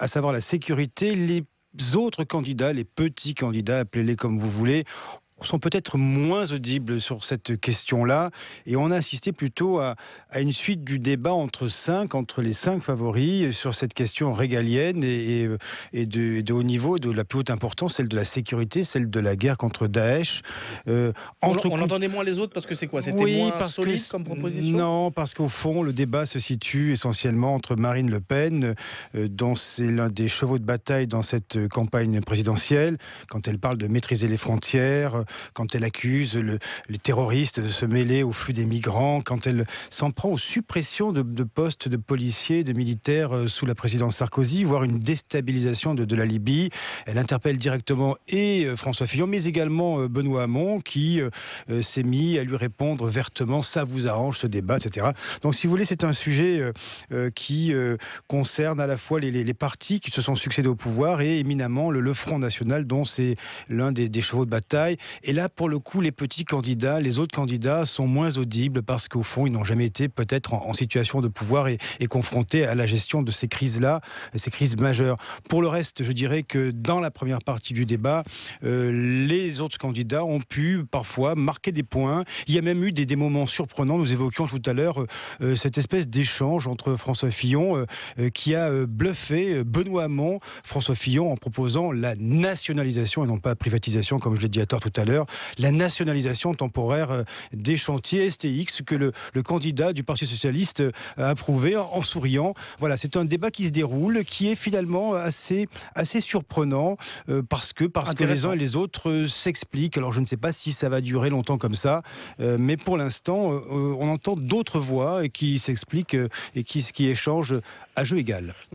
à savoir la sécurité. Les autres candidats, les petits candidats, appelez-les comme vous voulez, sont peut-être moins audibles sur cette question-là, et on a assisté plutôt à une suite du débat entre les cinq favoris sur cette question régalienne et de haut niveau, de la plus haute importance, celle de la sécurité, celle de la guerre contre Daesh. On entendait moins les autres parce que c'est quoi? C'était Oui, moins solide comme proposition? Non, parce qu'au fond, le débat se situe essentiellement entre Marine Le Pen, dont c'est l'un des chevaux de bataille dans cette campagne présidentielle, quand elle parle de maîtriser les frontières, quand elle accuse les terroristes de se mêler au flux des migrants, quand elle s'en prend aux suppressions de postes de policiers, de militaires sous la présidence Sarkozy, voire une déstabilisation de la Libye. Elle interpelle directement François Fillon, mais également Benoît Hamon, qui s'est mis à lui répondre vertement: ça vous arrange ce débat, etc. Donc si vous voulez, c'est un sujet qui concerne à la fois les partis qui se sont succédés au pouvoir et éminemment le Front National, dont c'est l'un des chevaux de bataille. Et là, pour le coup, les petits candidats, les autres candidats sont moins audibles parce qu'au fond, ils n'ont jamais été peut-être en situation de pouvoir et confrontés à la gestion de ces crises-là, ces crises majeures. Pour le reste, je dirais que dans la première partie du débat, les autres candidats ont pu parfois marquer des points. Il y a même eu des moments surprenants. Nous évoquions tout à l'heure cette espèce d'échange entre François Fillon qui a bluffé Benoît Hamon, François Fillon, en proposant la nationalisation et non pas privatisation, comme je l'ai dit à tort tout à l'heure, la nationalisation temporaire des chantiers STX que le candidat du Parti Socialiste a approuvé en souriant. Voilà, c'est un débat qui se déroule, qui est finalement assez surprenant parce que les uns et les autres s'expliquent. Alors je ne sais pas si ça va durer longtemps comme ça, mais pour l'instant, on entend d'autres voix qui s'expliquent et qui échangent à jeu égal.